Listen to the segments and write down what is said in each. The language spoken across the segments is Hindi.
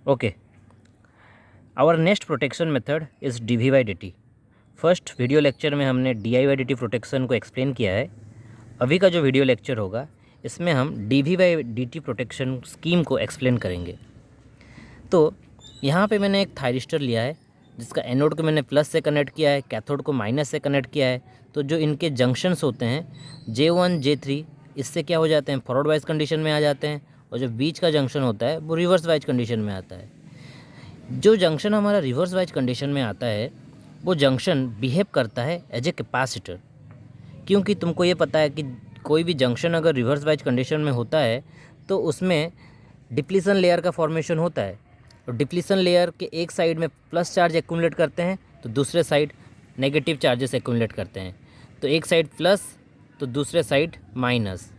Okay, our next protection method is D by D T. First video lecture में हमने D I by D T protection को एक्सप्लेन किया है। अभी का जो वीडियो लेक्चर होगा इसमें हम D V by D T protection scheme को एक्सप्लेन करेंगे। तो यहाँ पे मैंने एक थायरिस्टर लिया है जिसका एनोड को मैंने प्लस से कनेक्ट किया है, कैथोड को माइनस से कनेक्ट किया है। तो जो इनके जंक्शंस होते हैं J1 J3, इससे क्या हो जाते हैं, फॉरवर्ड वाइज कंडीशन में आ जाते हैं, और जो बीच का जंक्शन होता है वो रिवर्स वाइज कंडीशन में आता है। जो जंक्शन हमारा रिवर्स वाइज कंडीशन में आता है वो जंक्शन बिहेव करता है एज ए कैपेसिटर, क्योंकि तुमको ये पता है कि कोई भी जंक्शन अगर रिवर्स वाइज कंडीशन में होता है तो उसमें डिप्लीसन लेयर का फॉर्मेशन होता है, और डिप्लीसन लेयर के एक साइड में प्लस चार्ज एक्यूमुलेट करते हैं तो दूसरे साइड नेगेटिव चार्जेस एक्यूमुलेट करते हैं। तो एक साइड प्लस तो दूसरे साइड माइनस।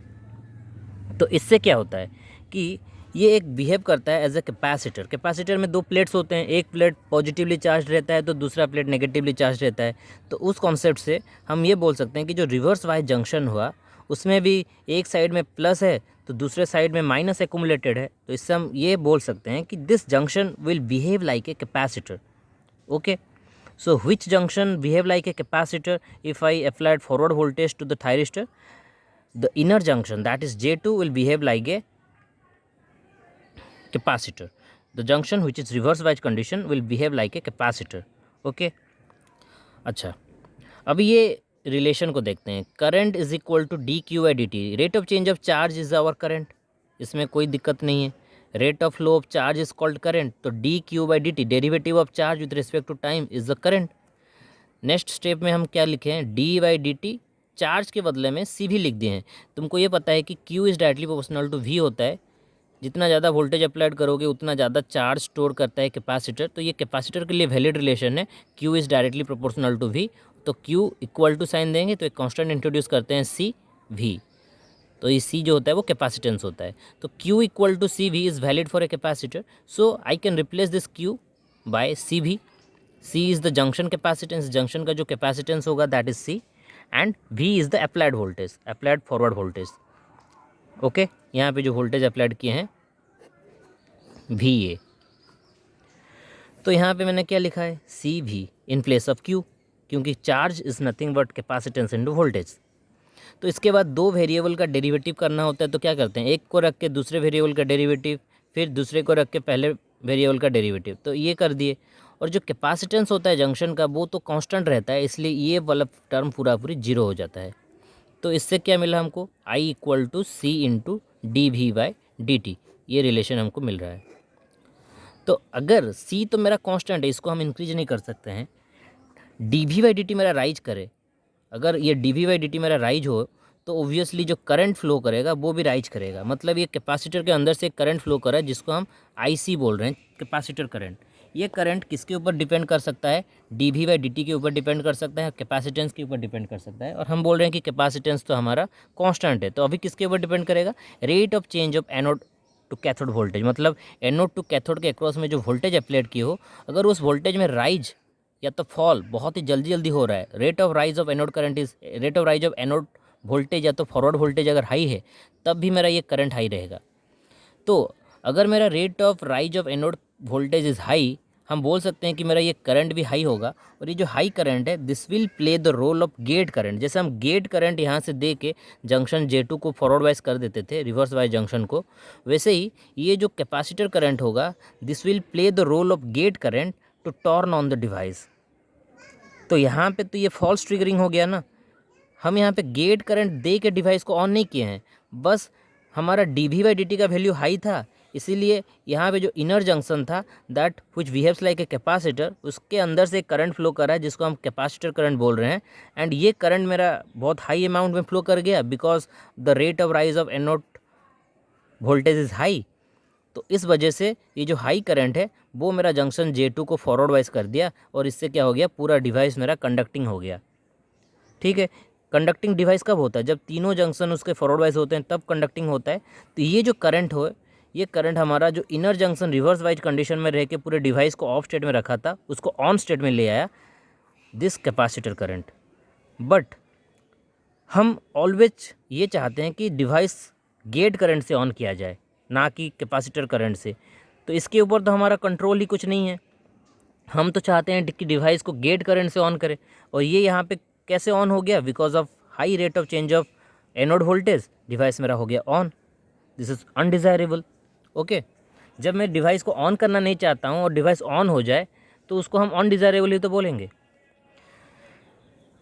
तो इससे क्या होता है कि ये एक बिहेव करता है एज ए कैपेसिटर। कैपेसिटर में दो प्लेट्स होते हैं, एक प्लेट पॉजिटिवली चार्ज रहता है तो दूसरा प्लेट नेगेटिवली चार्ज रहता है। तो उस कॉन्सेप्ट से हम ये बोल सकते हैं कि जो रिवर्स वाइज जंक्शन हुआ उसमें भी एक साइड में प्लस है तो दूसरे साइड में माइनस एक्यूमुलेटेड है। तो इससे हम ये बोल सकते हैं कि this junction will behave like a capacitor. Okay, so which junction behave like a capacitor? If I applied forward voltage to the thyristor, the inner junction, that is J2, will behave like a capacitor. The junction which is reverse bias condition will behave like a capacitor. Okay, अच्छा, अभी ये रिलेशन को देखते हैं। Current is equal to d q by D t. Rate of change of charge is our current, इसमें कोई दिक्कत नहीं है। Rate of flow of charge is called current. तो d q by D t, derivative of charge with respect to time, is the current. Next step में हम क्या लिखे हैं, d by D t charge के बदले में सी भी लिख दिए हैं। तुमको ये पता है कि Q is directly proportional to V होता है। जितना ज़्यादा वोल्टेज अप्लाइड करोगे उतना ज़्यादा चार्ज स्टोर करता है कैपेसिटर। तो ये कैपेसिटर के लिए वैलिड रिलेशन है, Q is directly proportional to V. तो क्यू इक्वल टू साइन देंगे तो एक कांस्टेंट इंट्रोड्यूस करते हैं सी वी। तो ये सी जो होता है वो कैपेसिटेंस होता है। तो Q equal to C V is valid for a capacitor. So I can replace this Q by C V. C is the junction capacitance, junction का जो कैपेसिटेंस होगा that is C, and V is the applied voltage, applied forward voltage. Okay, यहाँ पे जो वोल्टेज अप्लाइड किए हैं वी ए। तो यहाँ पे मैंने क्या लिखा है, C V in place of Q, क्योंकि charge is nothing but capacitance into voltage. तो इसके बाद दो वेरिएबल का डेरिवेटिव करना होता है। तो क्या करते हैं, एक को रख के दूसरे वेरिएबल का डेरिवेटिव, फिर दूसरे को रख के पहले वेरिएबल का डेरिवेटिव। तो ये कर दिए। और जो कैपेसिटेंस होता है जंक्शन का वो तो कांस्टेंट रहता है, इसलिए ये वाला टर्म पूरी जीरो हो जाता है। तो इससे क्या मिला हमको, I equal to C into d V by D t, ये रिलेशन हमको मिल रहा है। तो अगर सी तो मेरा कांस्टेंट है, इसको हम इंक्रीज नहीं कर सकते हैं। D V by D T मेरा राइज करे, अगर ये D V by D T मेरा राइज हो तो ओब्वियसली जो करंट फ्लो करेगा वो भी राइज करेगा। मतलब ये कैपेसिटर के अंदर से करंट फ्लो कर रहा है जिसको हम आई सी बोल रहे हैं, कैपेसिटर करंट। ये करंट किसके ऊपर डिपेंड कर सकता है, D V by D T के ऊपर डिपेंड कर सकता है, कैपेसिटेंस के ऊपर डिपेंड कर सकता है। और हम बोल रहे हैं कि कैपेसिटेंस तो हमारा कांस्टेंट है। तो अभी किसके ऊपर डिपेंड करेगा, rate of change of anode to cathode voltage. मतलब एनोड टू कैथोड के अक्रॉस में जो वोल्टेज अप्लाइड की हो, अगर उस वोल्टेज में राइज या तो फॉल बहुत ही जल्दी जल्दी हो रहा है, rate of rise of anode current is, rate of rise of anode voltage या तो फॉरवर्ड वोल्टेज अगर हाई है तब भी मेरा ये करंट हाई रहेगा। तो अगर मेरा rate of rise of anode voltage is high, हम बोल सकते हैं कि मेरा ये करंट भी हाई होगा। और ये जो हाई करंट है this will play the role of gate current. जैसे हम गेट करंट यहाँ से दे के जंक्शन J2 को फॉरवर्ड वाइज कर देते थे, रिवर्स वाइज जंक्शन को, वैसे ही ये जो कैपेसिटर करंट होगा this will play the role of gate current to turn on the device. तो यहाँ पे तो ये फॉल्स ट्रिगरिंग हो गया ना, हम यहाँ पे गेट करंट दे के डिवाइस को ऑन नहीं किए हैं, बस हमारा D V by D T का वैल्यू हाई था, इसीलिए यहाँ पे जो इनर जंक्शन था that which behaves like a capacitor, उसके अंदर से करंट फ्लो कर रहा है जिसको हम कैपेसिटर करंट बोल रहे हैं। एंड ये करंट मेरा बहुत हाई अमाउंट में फ्लो कर गया because the rate of rise of anode voltage is high. तो इस वजह से ये जो हाई करंट है वो मेरा जंक्शन J2 को फॉरवर्ड वाइज कर दिया, और इससे क्या हो गया, पूरा डिवाइस मेरा कंडक्टिंग हो गया। ठीक है, कंडक्टिंग डिवाइस कब होता है, जब तीनों जंक्शन उसके फॉरवर्ड वाइज होते हैं तब कंडक्टिंग होता है। तो ये जो करंट हो, ये करंट हमारा जो inner junction reverse wise condition में रह के पूरे डिवाइस को ऑफ स्टेट में रखा था उसको ऑन स्टेट में ले आया, दिस कैपेसिटर करंट। बट हम ऑलवेज ये चाहते हैं कि डिवाइस गेट करंट से ऑन किया जाए, ना कि कैपेसिटर करंट से। तो इसके ऊपर तो हमारा कंट्रोल ही कुछ नहीं है। हम तो चाहते हैं कि डिवाइस को गेट करंट से ऑन करें, और ये यहाँ पे कैसे ऑन हो गया? Because of high rate of change of anode voltage device मेरा हो गया on. This is undesirable. Okay, जब मैं डिवाइस को ऑन करना नहीं चाहता हूँ और डिवाइस ऑन हो जाए तो उसको हम अनडिज़ायरेबल ही तो बोलेंगे।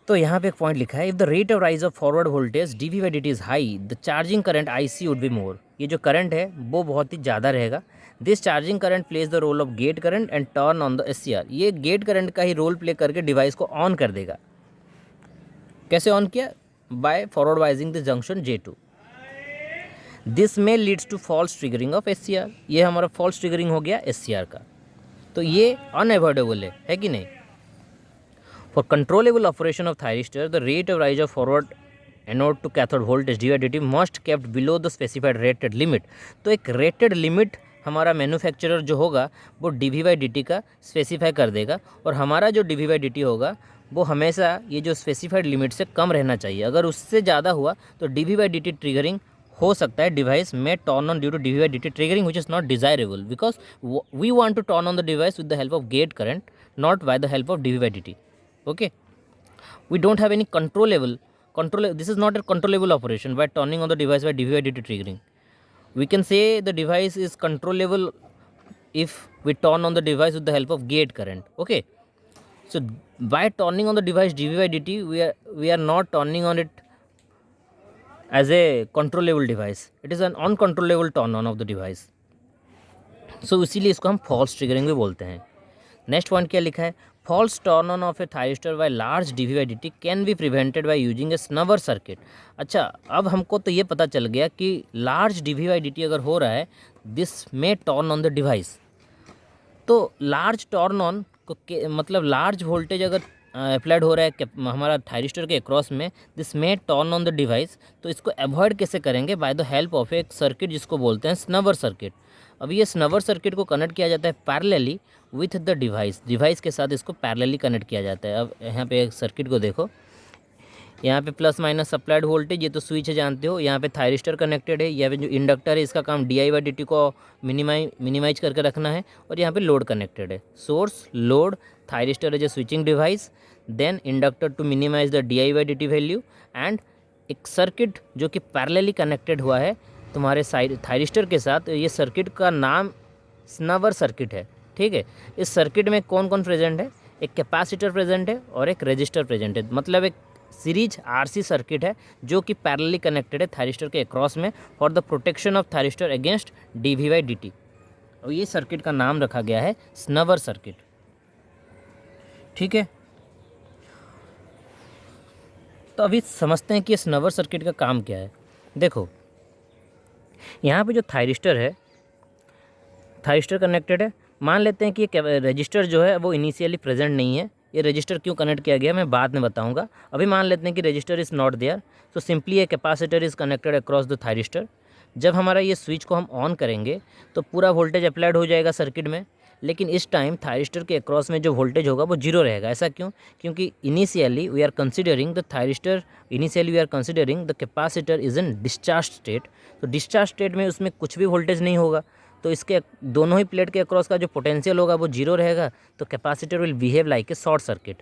तो यहाँ पे एक पॉइंट लिखा है, if the rate of rise of forward voltage d by D t is high the charging current I C would be more. ये जो करंट है वो बहुत ही ज़्यादा रहेगा। This charging current plays the role of gate current and turn on the S C R. ये गेट करंट का ही रोल प्ले करके डिवाइस को ऑन कर देगा। कैसे ऑन किया? By forward biasing the junction J2। This में leads to false triggering of S C R. ये हमारा फॉल्स ट्रिगरिंग हो गया एस सी आर का। तो ये अनएवॉइडेबल है कि नहीं? For controllable operation of thyristor, the rate of rise of forward anode to cathode voltage D must kept below the specified rated limit। तो एक rated limit हमारा मैन्युफैक्चरर जो होगा वो डी का स्पेसिफाई कर देगा, और हमारा जो डी होगा वो हमेशा ये जो स्पेसिफाइड लिमिट से कम रहना चाहिए। अगर उससे ज़्यादा हुआ तो डी ट्रिगरिंग हो सकता है, डिवाइस में turn on due to the triggering which is not desirable, because we want to turn on the device with the help of gate current, not by the help of D. Okay, we don't have any this is not a controllable operation by turning on the device by dt triggering. We can say the device is controllable if we turn on the device with the help of gate current. Okay, so by turning on the device dt we are not turning on it as a controllable device. It is an uncontrollable turn on of the device. So इसीलिए इसको हम false triggering भी बोलते हैं। नेक्स्ट पॉइंट क्या लिखा है? False turn on of a thyristor by large d can be prevented by using a snubber circuit. अच्छा, अब हमको तो ये पता चल गया कि लार्ज डी अगर हो रहा है दिस में टर्न ऑन द डिवाइस। तो लार्ज टर्न ऑन को मतलब लार्ज वोल्टेज अगर अप्लाइड हो रहा है हमारा थायरिस्टर के अक्रॉस में, दिस में टर्न ऑन द डिवाइस। तो इसको अवॉइड कैसे करेंगे? बाय द हेल्प ऑफ एक सर्किट जिसको बोलते हैं स्नवर सर्किट। अब ये स्नवर सर्किट को कनेक्ट किया जाता है पैरेलली विथ द डिवाइस के साथ इसको पैरेलली कनेक्ट किया जाता है। अब यहाँ पे एक सर्किट को देखो, यहाँ पे प्लस माइनस सप्लाइड वोल्टेज, ये तो स्विच है जानते हो। यहाँ पे थायरिस्टर कनेक्टेड है, यहाँ पे जो इंडक्टर है इसका काम डी को मिनिमाइज करके रखना है, और यहाँ पे लोड कनेक्टेड है। Source, load, thyristor as a switching device, then inductor to minimize the D value, and एक सर्किट जो कि पैरेलली कनेक्टेड हुआ है तुम्हारे थायरिस्टर के साथ। ये सर्किट का नाम स्नवर सर्किट है। ठीक है, इस सर्किट में कौन कौन प्रेजेंट है? एक कैपेसिटर प्रेजेंट है और एक रजिस्टर प्रेजेंट है। मतलब एक सीरीज आरसी सर्किट है जो कि पैरेलली कनेक्टेड है थायरिस्टर के अक्रॉस में for the protection of thyristor against D. और ये सर्किट का नाम रखा गया है स्नवर सर्किट। ठीक है, तो अभी समझते हैं कि स्नवर सर्किट का काम क्या है। देखो, यहाँ पे जो थायरिस्टर है, थायरिस्टर कनेक्टेड है। मान लेते हैं कि ये रजिस्टर जो है वो इनिशियली प्रेजेंट नहीं है। ये रजिस्टर क्यों कनेक्ट किया गया मैं बाद में बताऊंगा। अभी मान लेते हैं कि रजिस्टर इज़ नॉट देयर, तो simply a capacitor is connected across the thyristor. जब हमारा ये स्विच को हम ऑन करेंगे तो पूरा वोल्टेज अप्लाइड हो जाएगा सर्किट में, लेकिन इस टाइम थायरिस्टर के अक्रॉस में जो वोल्टेज होगा वो जीरो रहेगा। ऐसा क्यों? क्योंकि initially we are considering the capacitor is in discharge state. तो डिस्चार्ज स्टेट में उसमें कुछ भी वोल्टेज नहीं होगा, तो इसके दोनों ही प्लेट के अक्रॉस का जो पोटेंशियल होगा वो जीरो रहेगा। तो capacitor will behave like a short circuit.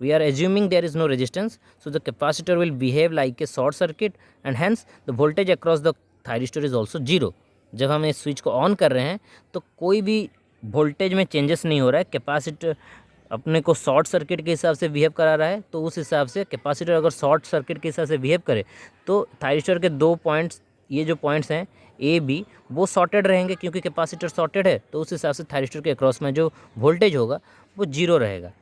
We are assuming there is no resistance, so the capacitor will behave like a short circuit and hence the voltage across the thyristor is also zero. जब हम इस स्विच को ऑन कर रहे हैं तो कोई भी वोल्टेज में चेंजेस नहीं हो रहा है। कैपेसिटर अपने को शॉर्ट सर्किट के हिसाब से बिहेव करा रहा है, तो उस हिसाब से कैपेसिटर अगर शॉर्ट सर्किट के हिसाब से बिहेव करे तो थायरिस्टर के दो पॉइंट्स, ये जो पॉइंट्स हैं ए बी, वो शॉर्टेड रहेंगे। क्योंकि कैपेसिटर शॉर्टेड है तो उस हिसाब से थायरिस्टर के अक्रॉस में जो वोल्टेज होगा वो जीरो रहेगा।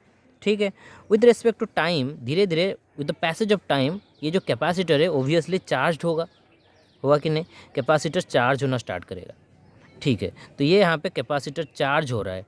ठीक है, विद रिस्पेक्ट टू टाइम, धीरे धीरे with the passage of time ये जो कैपेसिटर है ओब्वियसली चार्ज होगा कि नहीं? कैपेसिटर चार्ज होना स्टार्ट करेगा। ठीक है, तो ये यहाँ पे कैपेसिटर चार्ज हो रहा है।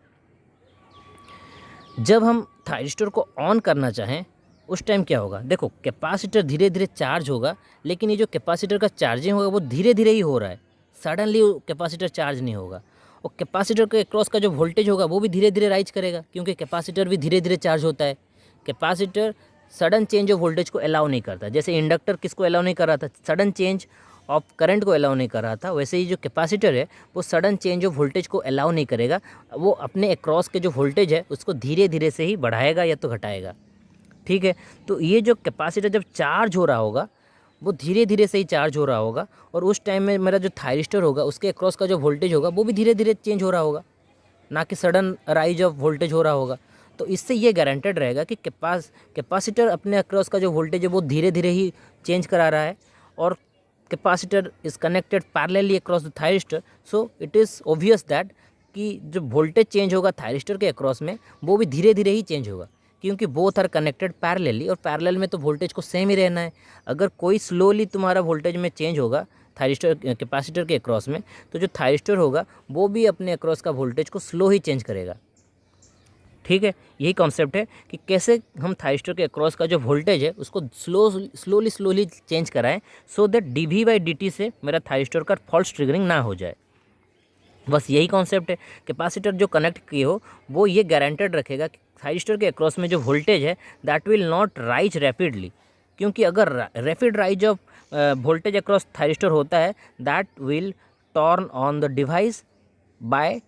जब हम थायरिस्टर को ऑन करना चाहें उस टाइम क्या होगा? देखो, कैपेसिटर धीरे धीरे चार्ज होगा, लेकिन ये जो कैपेसिटर का चार्जिंग होगा वो धीरे धीरे ही हो रहा है। सडनली कैपेसिटर चार्ज नहीं होगा। और कैपेसिटर के क्रॉस का जो वोल्टेज होगा वो भी धीरे धीरे राइज करेगा, क्योंकि कैपेसिटर भी धीरे धीरे चार्ज होता है। Capacitor sudden change of voltage को अलाउ नहीं करता। जैसे इंडक्टर किसको अलाउ नहीं कर रहा था? सडन चेंज ऑफ करंट को अलाउ नहीं कर रहा था, वैसे ही जो कैपेसिटर है वो सडन चेंज ऑफ वोल्टेज को अलाउ नहीं करेगा, वो अपने अक्रॉस के जो वोल्टेज है उसको धीरे धीरे से ही बढ़ाएगा या तो घटाएगा। ठीक है, तो ये जो कैपेसिटर जब चार्ज हो रहा होगा वो धीरे धीरे से ही चार्ज हो रहा होगा, और उस टाइम में मेरा जो थायरिस्टर होगा उसके अक्रॉस का जो वोल्टेज होगा वो भी धीरे धीरे चेंज हो रहा होगा, ना कि सडन राइज ऑफ वोल्टेज हो रहा होगा। तो इससे ये गारंटेड रहेगा कि कैपेसिटर अपने अक्रॉस का जो वोल्टेज है वो धीरे धीरे ही चेंज करा रहा है, और capacitor is connected parallelly across the thyristor, so it is obvious that कि जो वोल्टेज चेंज होगा थायरिस्टर के अक्रॉस में वो भी धीरे धीरे ही चेंज होगा, क्योंकि बोथ आर कनेक्टेड पैरेलली, और पैरेलल में तो वोल्टेज को सेम ही रहना है। अगर कोई स्लोली तुम्हारा वोल्टेज में चेंज होगा थायरिस्टर कैपेसिटर के अक्रॉस में, तो जो थायरिस्टर होगा वो भी अपने अक्रॉस का वोल्टेज को स्लो ही चेंज करेगा। ठीक है, यही कॉन्सेप्ट है कि कैसे हम थायरिस्टर के अक्रॉस का जो वोल्टेज है उसको स्लोली चेंज कराएं, सो दैट dV/dt से मेरा थायरिस्टर का फॉल्स ट्रिगरिंग ना हो जाए। बस यही कॉन्सेप्ट है। कैपेसिटर जो कनेक्ट किए हो वो ये गारंटेड रखेगा कि थायरिस्टर के अक्रॉस में जो वोल्टेज है that will not rise rapidly, क्योंकि अगर rapid rise of voltage across thyristor होता है that will turn on the device by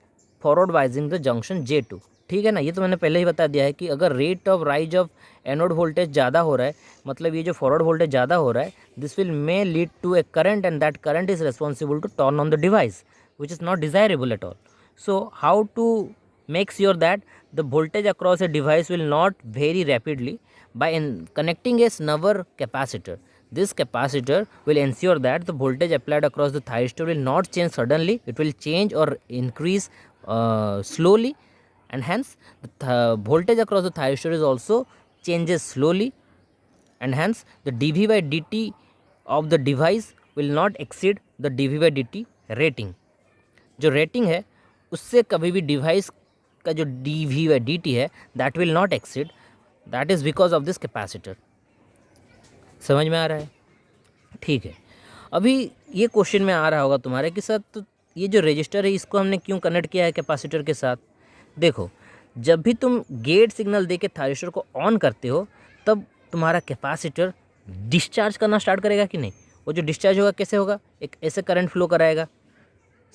forward biasing the junction J2। ठीक है ना, ये तो मैंने पहले ही बता दिया है कि अगर rate of rise of anode voltage ज़्यादा हो रहा है, मतलब ये जो फॉरवर्ड वोल्टेज ज़्यादा हो रहा है, this will may lead to a current and that current is responsible to turn on the device which is not desirable at all. So how to make sure that the voltage across a device will not vary rapidly? By connecting a snubber capacitor. This capacitor will ensure that the voltage applied across the thyristor will not change suddenly, it will change or increase slowly, and hence the voltage across the thyristor is also changes slowly, and hence the dV/dt of the device will not exceed the dV/dt rating. जो रेटिंग है उससे कभी भी डिवाइस का जो dV/dt है that will not exceed, that is because of this capacitor. समझ में आ रहा है? ठीक है, अभी ये क्वेश्चन में आ रहा होगा तुम्हारे कि सर तो ये जो रजिस्टर है इसको हमने क्यों कनेक्ट किया है कैपेसिटर के साथ। देखो, जब भी तुम गेट सिग्नल दे के थायरिस्टर को ऑन करते हो तब तुम्हारा कैपेसिटर डिस्चार्ज करना स्टार्ट करेगा कि नहीं। वो जो डिस्चार्ज होगा कैसे होगा, एक ऐसे करंट फ्लो कराएगा,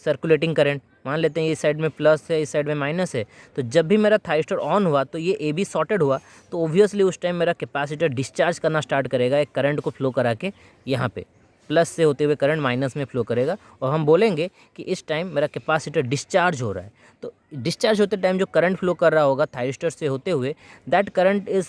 सर्कुलेटिंग करंट। मान लेते हैं इस साइड में प्लस है, इस साइड में माइनस है, तो जब भी मेरा थायरिस्टर ऑन हुआ तो ये AB शॉर्टेड हुआ, तो ऑब्वियसली उस टाइम मेरा कैपेसिटर डिस्चार्ज करना स्टार्ट करेगा, एक करंट को फ्लो करा के यहाँ पे प्लस से होते हुए करंट माइनस में फ्लो करेगा, और हम बोलेंगे कि इस टाइम मेरा कैपेसिटर डिस्चार्ज हो रहा है। तो डिस्चार्ज होते टाइम जो करंट फ्लो कर रहा होगा थायरिस्टर से होते हुए, that current is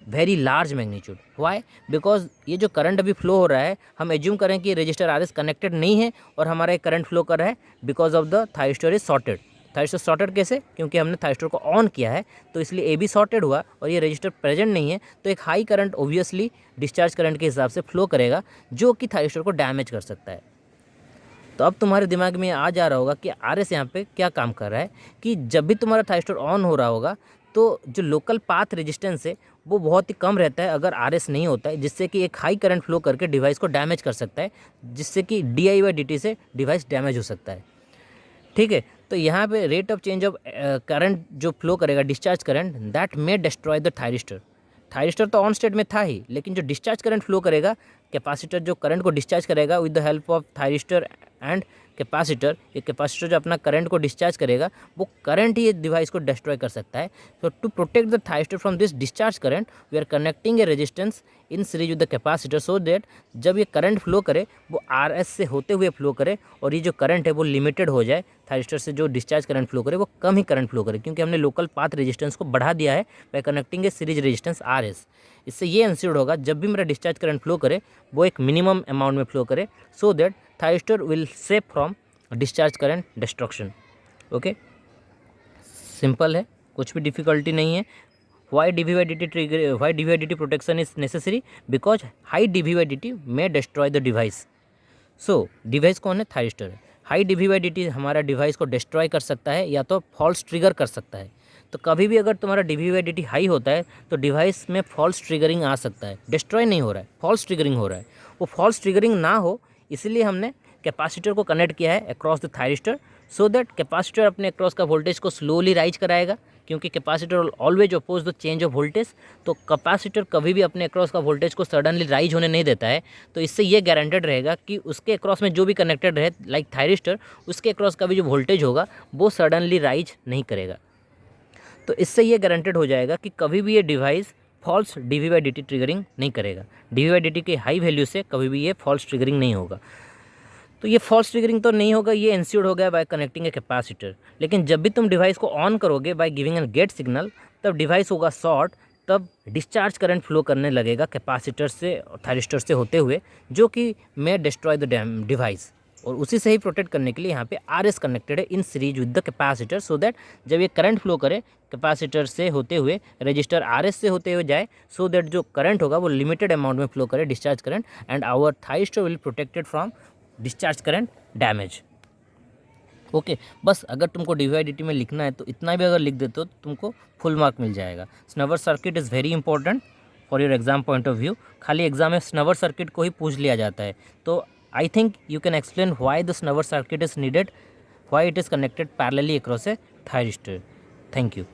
very large magnitude. Why? Because ये जो करंट अभी फ्लो हो रहा है, हम एज्यूम करें कि रजिस्टर RS कनेक्टेड नहीं है और हमारा एक करंट फ्लो कर रहा है because of the thyristor is shorted. Thyristor shorted कैसे? क्योंकि हमने थायरिस्टर को ऑन किया है तो इसलिए AB शॉर्टेड हुआ और ये रजिस्टर प्रेजेंट नहीं है, तो एक high current obviously discharge current के हिसाब से फ्लो करेगा जो कि थायरिस्टर को डैमेज कर सकता है। तो अब तुम्हारे दिमाग में आ जा रहा होगा कि RS यहाँ पे क्या काम कर रहा है, कि जब भी तुम्हारा थायरिस्टर ऑन हो रहा होगा तो जो लोकल पाथ रेजिस्टेंस है वो बहुत ही कम रहता है अगर RS नहीं होता है, जिससे कि एक हाई करंट फ्लो करके डिवाइस को डैमेज कर सकता है, जिससे कि dI/dt से डिवाइस डैमेज हो सकता है। ठीक है, तो यहाँ पे rate of change of current जो फ्लो करेगा discharge current, that may destroy the thyristor. Thyristor तो ऑन स्टेट में था ही, लेकिन जो डिस्चार्ज करंट फ्लो करेगा, कैपेसिटर जो करंट को डिस्चार्ज करेगा with the help of thyristor and capacitor, ये कैपेसिटर जो अपना करंट को डिस्चार्ज करेगा वो करंट ही डिवाइस को डिस्ट्रॉय कर सकता है। तो to protect the thyristor from this discharge current we are connecting a resistance in series with the capacitor, so that जब ये करंट फ्लो करे वो RS से होते हुए फ्लो करे और ये जो करंट है वो लिमिटेड हो जाए, थायरिस्टर से जो डिस्चार्ज करंट फ्लो करे वो कम ही करंट फ्लो करे, क्योंकि हमने लोकल पाथ रेजिस्टेंस को बढ़ा दिया है बाय कनेक्टिंग ए सीरीज रेजिस्टेंस RS। इससे ये इंश्योर्ड होगा जब भी मेरा डिस्चार्ज करंट फ्लो करे वो एक मिनिमम अमाउंट में फ्लो करे, so that thyristor will save from discharge current destruction. Okay, simple है, कुछ भी डिफिकल्टी नहीं है। Why dV/dt protection is necessary? Because high dV/dt may destroy the device. So device कौन है? थायरिस्टर है। हाई dV/dt हमारा डिवाइस को डिस्ट्रॉय कर सकता है या तो फॉल्स ट्रिगर कर सकता है। तो कभी भी अगर तुम्हारा dV/dt हाई होता है तो डिवाइस में फॉल्स ट्रिगरिंग आ सकता है, डिस्ट्रॉय नहीं हो रहा है, फॉल्स ट्रिगरिंग हो रहा है। वो फॉल्स ट्रिगरिंग ना हो इसलिए हमने कैपेसिटर को कनेक्ट किया है across the thyristor, so that capacitor अपने अक्रॉस का वोल्टेज को स्लोली राइज कराएगा, क्योंकि capacitor always oppose the change of voltage. तो कैपेसिटर कभी भी अपने अक्रॉस का वोल्टेज को सडनली राइज होने नहीं देता है। तो इससे ये गारंटेड रहेगा कि उसके अक्रॉस में जो भी कनेक्टेड रहे लाइक थायरिस्टर, उसके अक्रॉस का भी जो वोल्टेज होगा वो सडनली राइज नहीं करेगा। तो इससे ये गारंटेड हो जाएगा कि कभी भी ये डिवाइस फॉल्स dV/dt ट्रिगरिंग नहीं करेगा। dV/dt के हाई वैल्यू से कभी भी ये फॉल्स ट्रिगरिंग नहीं होगा। तो ये फॉल्स ट्रिगरिंग तो नहीं होगा, ये इंश्योर्ड हो गया बाय कनेक्टिंग ए कैपेसिटर। लेकिन जब भी तुम डिवाइस को ऑन करोगे by giving an gate signal, तब डिवाइस होगा शॉर्ट, तब डिस्चार्ज करंट फ्लो करने लगेगा कैपेसिटर से और थायरिस्टर से होते हुए, जो कि मे डिस्ट्रॉय द डिवाइस। और उसी से ही प्रोटेक्ट करने के लिए यहाँ पे RS कनेक्टेड है इन series with the capacitor, so that जब ये करंट फ्लो करे कैपेसिटर से होते हुए रजिस्टर RS से होते हुए जाए, सो दैट जो करंट होगा वो लिमिटेड अमाउंट में फ्लो करे discharge current, and our thyristor will protected from discharge current damage. Okay, बस अगर तुमको dV/dt में लिखना है तो इतना भी अगर लिख देते हो तो तुमको फुल मार्क मिल जाएगा। Snubber circuit is very important for your exam point of view. खाली एग्जाम में स्नवर सर्किट को ही पूछ लिया जाता है। तो I think you can explain why the snubber circuit is needed, why it is connected parallelly across a thyristor. Thank you.